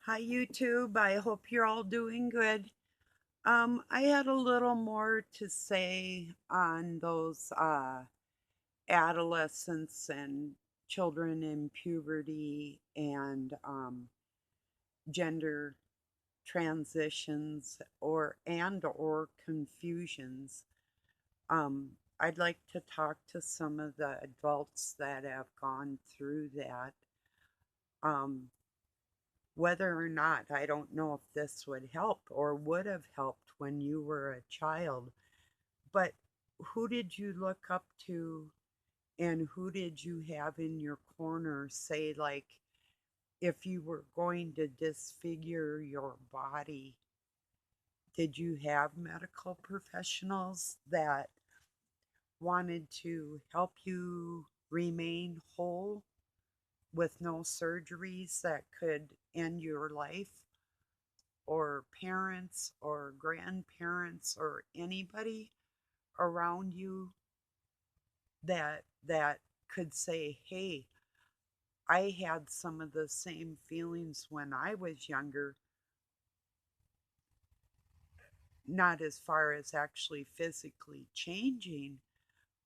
Hi, YouTube. I hope you're all doing good. I had a little more to say on those adolescents and children in puberty and gender transitions or confusions. Um, I'd like to talk to some of the adults that have gone through that. Um, Whether or not, I don't know if this would help or would have helped when you were a child, but who did you look up to and who did you have in your corner? Say, like, if you were going to disfigure your body, did you have medical professionals that wanted to help you remain whole with no surgeries that could end your life? Or parents or grandparents or anybody around you that could say, "Hey, I had some of the same feelings when I was younger, not as far as actually physically changing,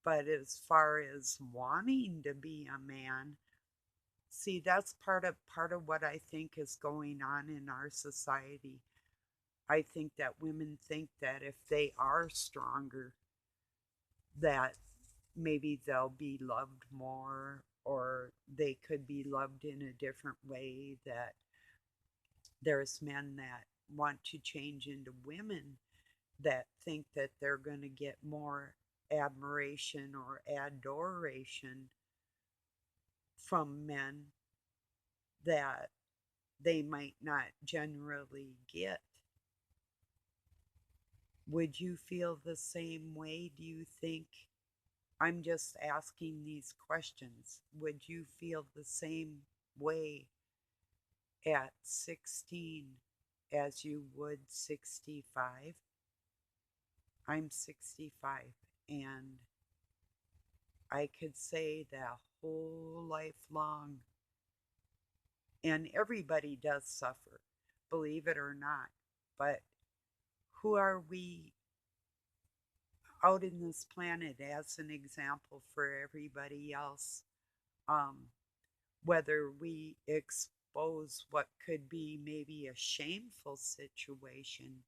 but as far as wanting to be a man." See, that's part of what I think is going on in our society. I think that women think that if they are stronger, that maybe they'll be loved more or they could be loved in a different way, that there's men that want to change into women that think that they're going to get more admiration or adoration from men that they might not generally get. Would you feel the same way, do you think? I'm just asking these questions. Would you feel the same way at 16 as you would 65? I'm 65, and I could say that whole life long, and everybody does suffer, believe it or not. But who are we out in this planet as an example for everybody else? Um, Whether we expose what could be maybe a shameful situation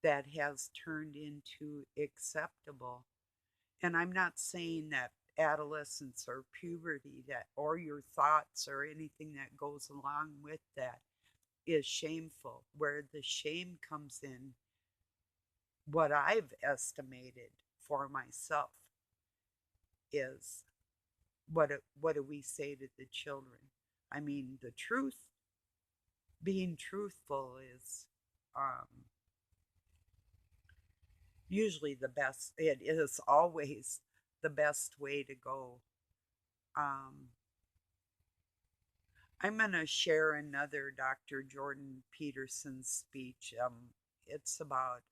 that has turned into acceptable. And I'm not saying that adolescence or puberty that or your thoughts or anything that goes along with that is shameful. Where the shame comes in, what I've estimated for myself is, what do we say to the children? I mean, the truth, being truthful is um, usually the best. It is always the best way to go. Um, I'm going to share another Dr. Jordan Peterson speech. It's about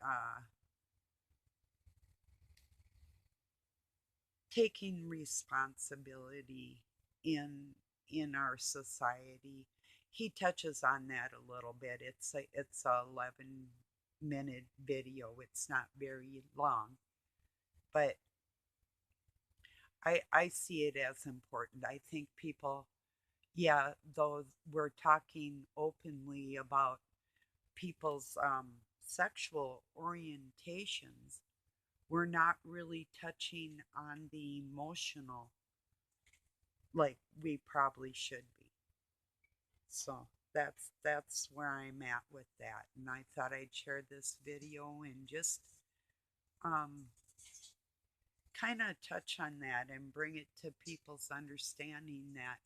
taking responsibility in in our society. He touches on that a little bit. It's a 11-minute video. It's not very long, but I see it as important. I think people, yeah, though we're talking openly about people's sexual orientations, we're not really touching on the emotional like we probably should be. So that's where I'm at with that. And I thought I'd share this video and just um, kind of touch on that and bring it to people's understanding that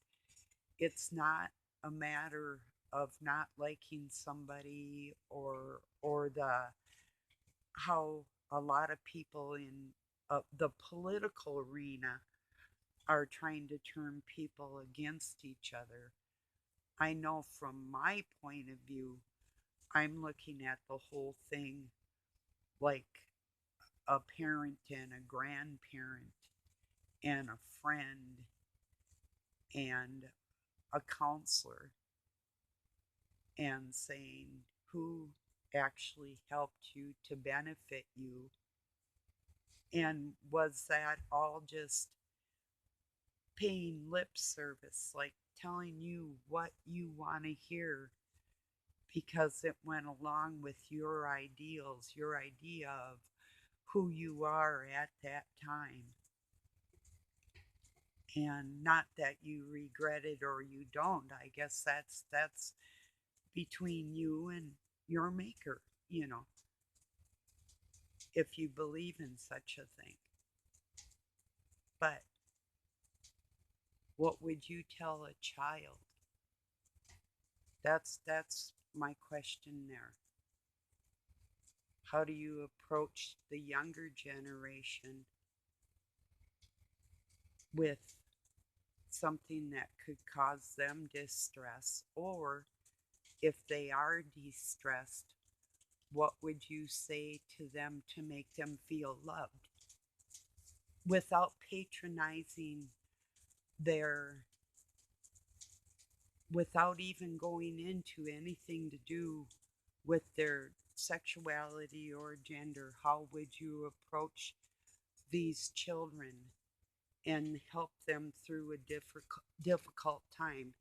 it's not a matter of not liking somebody or the how a lot of people in the political arena are trying to turn people against each other. I know from my point of view, I'm looking at the whole thing like a parent and a grandparent and a friend and a counselor. and saying who actually helped you to benefit you. And was that all just paying lip service, like telling you what you want to hear because it went along with your ideals, your idea of who you are at that time? And not that you regret it or you don't. I guess that's between you and your maker, you know, if you believe in such a thing. But what would you tell a child? That's my question there. How do you approach the younger generation with something that could cause them distress? Or if they are distressed, what would you say to them to make them feel loved without patronizing their, without even going into anything to do with their sexuality or gender? How would you approach these children and help them through a difficult time?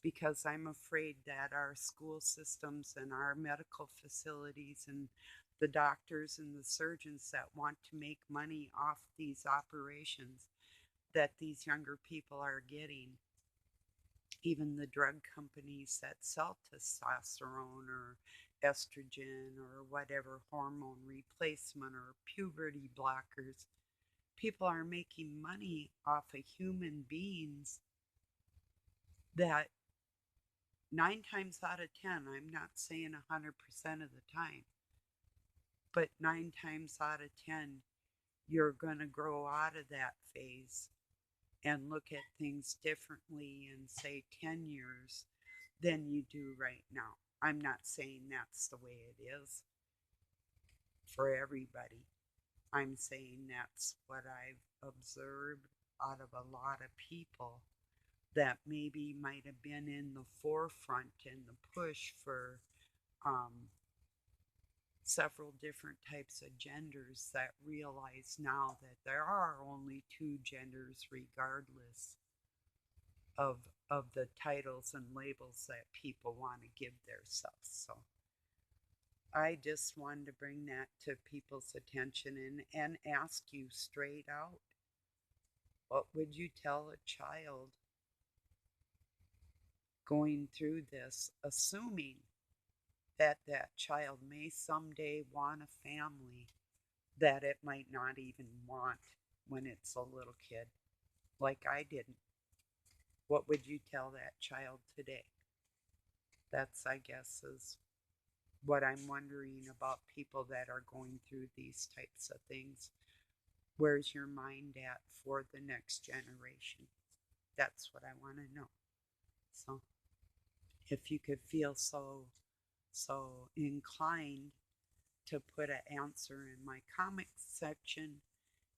Because I'm afraid that our school systems and our medical facilities and the doctors and the surgeons that want to make money off these operations that these younger people are getting, even the drug companies that sell testosterone or estrogen or whatever hormone replacement or puberty blockers, people are making money off of human beings that 9 times out of 10, I'm not saying 100% of the time, but 9 times out of 10, you're going to grow out of that phase and look at things differently in, say, 10 years than you do right now. I'm not saying that's the way it is for everybody. I'm saying that's what I've observed out of a lot of people that maybe might have been in the forefront in the push for um, several different types of genders that realize now that there are only two genders regardless of of the titles and labels that people want to give themselves. So I just wanted to bring that to people's attention and ask you straight out, what would you tell a child going through this, assuming that that child may someday want a family that it might not even want when it's a little kid, like I didn't? What would you tell that child today? That's, I guess, is what I'm wondering about people that are going through these types of things. Where's your mind at for the next generation? That's what I want to know. So if you could feel so inclined to put an answer in my comment section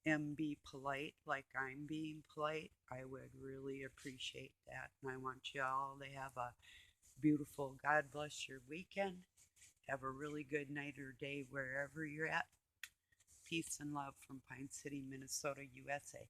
and be polite like I'm being polite, I would really appreciate that. And I want you all to have a beautiful, God bless your weekend. Have a really good night or day wherever you're at. Peace and love from Pine City, Minnesota, USA.